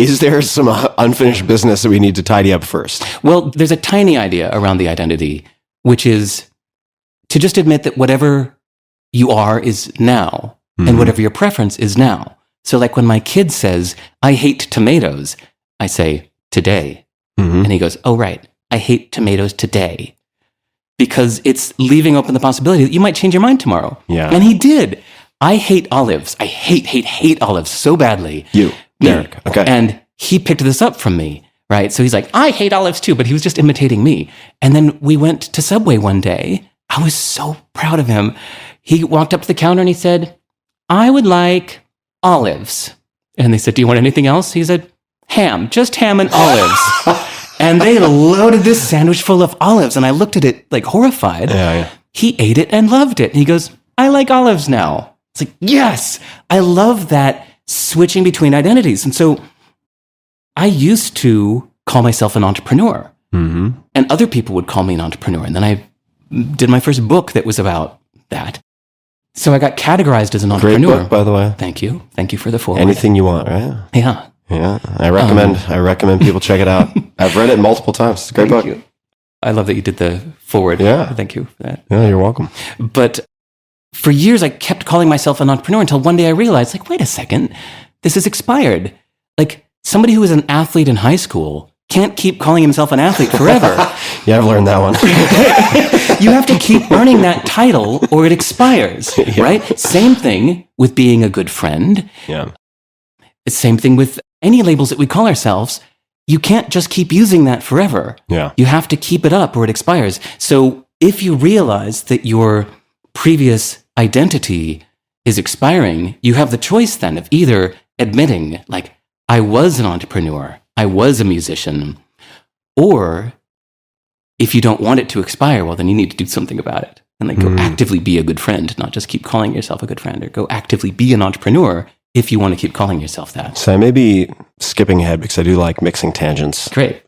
is there some unfinished business that we need to tidy up first? Well, there's a tiny idea around the identity, which is to just admit that whatever you are is now, and whatever your preference is now. So like when my kid says, I hate tomatoes, I say, today. And he goes, oh, right, I hate tomatoes today. Because it's leaving open the possibility that you might change your mind tomorrow. Yeah. And he did. I hate olives. I hate olives so badly. You, Derek. Okay. And he picked this up from me, right? So he's like, I hate olives too, but he was just imitating me. And then we went to Subway one day. I was so proud of him. He walked up to the counter and he said, I would like olives. And they said, do you want anything else? He said, ham, just ham and olives. And they loaded this sandwich full of olives. And I looked at it like horrified. Yeah. He ate it and loved it. And he goes, I like olives now. It's like, yes, I love that switching between identities. And so I used to call myself an entrepreneur. And other people would call me an entrepreneur. And then I did my first book that was about that. So I got categorized as an entrepreneur. Great book, by the way. Thank you. Thank you for the forward. Anything you want, right? Yeah. Yeah. I recommend people check it out. I've read it multiple times. It's a great book. You. I love that you did the forward. Yeah. Thank you for that. Yeah, you're welcome. But for years, I kept calling myself an entrepreneur until one day I realized, like, wait a second, this is expired. Like, somebody who was an athlete in high school can't keep calling himself an athlete forever. Yeah, I've learned that one. You have to keep earning that title or it expires, right? Same thing with being a good friend. Yeah. Same thing with any labels that we call ourselves. You can't just keep using that forever. Yeah. You have to keep it up or it expires. So if you realize that your previous identity is expiring, you have the choice then of either admitting, like, I was an entrepreneur, I was a musician, or if you don't want it to expire, well, then you need to do something about it. And like go actively be a good friend, not just keep calling yourself a good friend, or go actively be an entrepreneur if you want to keep calling yourself that. So I may be skipping ahead because I do like mixing tangents. Great.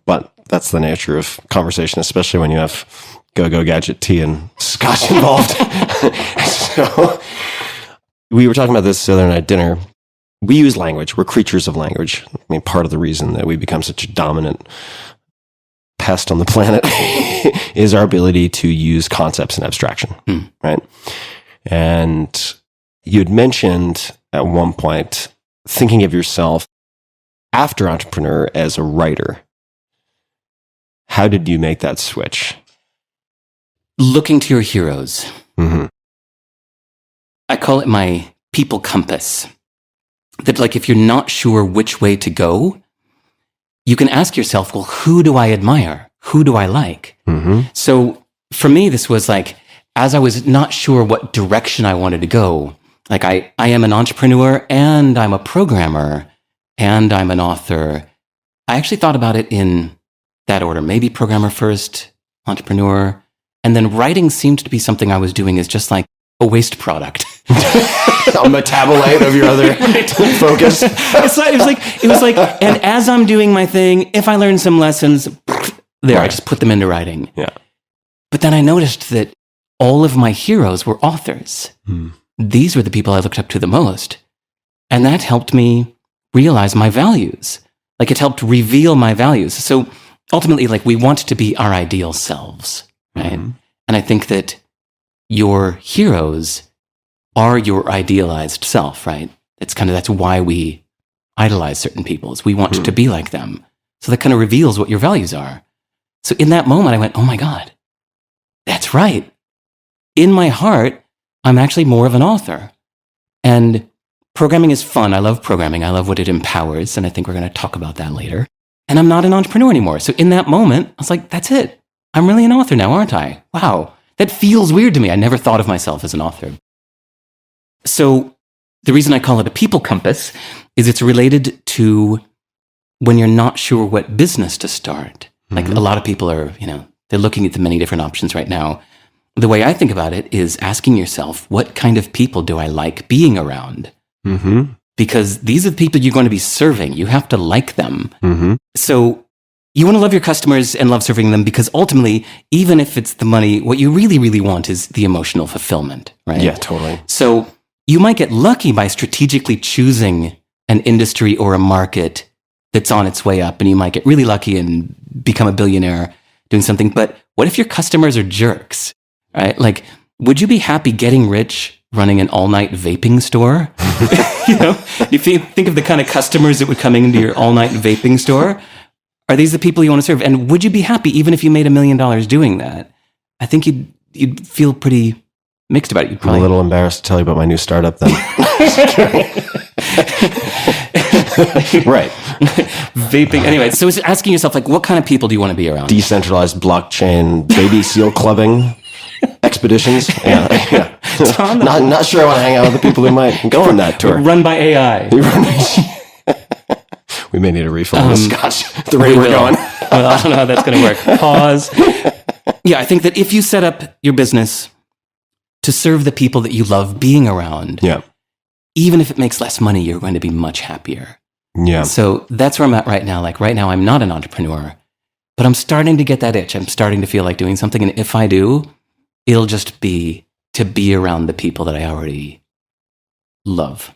But that's the nature of conversation, especially when you have go-go gadget tea and scotch involved. So we were talking about this the other night at dinner. We use language. We're creatures of language. I mean, part of the reason that we become such a dominant pest on the planet is our ability to use concepts and abstraction, right? And you had mentioned at one point thinking of yourself after entrepreneur as a writer. How did you make that switch? Looking to your heroes. I call it my people compass. That like if you're not sure which way to go, you can ask yourself, well, who do I admire? Who do I like? So for me, this was like, as I was not sure what direction I wanted to go, like I am an entrepreneur and I'm a programmer and I'm an author. I actually thought about it in that order, maybe programmer first, entrepreneur, and then writing seemed to be something I was doing as just like a waste product. A metabolite of your other focus. It was like, and as I'm doing my thing, if I learn some lessons, there, I just put them into writing. Yeah. But then I noticed that all of my heroes were authors. These were the people I looked up to the most. And that helped me realize my values. Like it helped reveal my values. So ultimately, like we want to be our ideal selves, right? And I think that your heroes are your idealized self, right? That's why we idolize certain people, is we want to be like them. So that kind of reveals what your values are. So in that moment, I went, oh my God, that's right. In my heart, I'm actually more of an author. And programming is fun. I love programming. I love what it empowers. And I think we're going to talk about that later. And I'm not an entrepreneur anymore. So in that moment, I was like, that's it. I'm really an author now, aren't I? Wow. That feels weird to me. I never thought of myself as an author. So the reason I call it a people compass is it's related to when you're not sure what business to start. Like a lot of people are, they're looking at the many different options right now. The way I think about it is asking yourself, what kind of people do I like being around? Because these are the people you're going to be serving. You have to like them. So you want to love your customers and love serving them because ultimately, even if it's the money, what you really, really want is the emotional fulfillment, right? Yeah, totally. So you might get lucky by strategically choosing an industry or a market that's on its way up and you might get really lucky and become a billionaire doing something. But what if your customers are jerks, right? Like, would you be happy getting rich running an all-night vaping store? If you think of the kind of customers that would come into your all-night vaping store, are these the people you want to serve? And would you be happy even if you made $1 million doing that? I think you'd feel pretty mixed about it. I'm a little embarrassed to tell you about my new startup then. Right. Vaping. Anyway, so it's asking yourself, like, what kind of people do you want to be around? Decentralized blockchain, baby seal clubbing expeditions. Yeah. Tom, not sure I want to hang out with the people who might go on that tour. Run by AI. We may need a refill on the scotch at the rate we're going. Well, I don't know how that's going to work. Pause. Yeah, I think that if you set up your business to serve the people that you love being around, even if it makes less money, you're going to be much happier. Yeah. So that's where I'm at right now. Like right now, I'm not an entrepreneur, but I'm starting to get that itch. I'm starting to feel like doing something. And if I do, it'll just be to be around the people that I already love.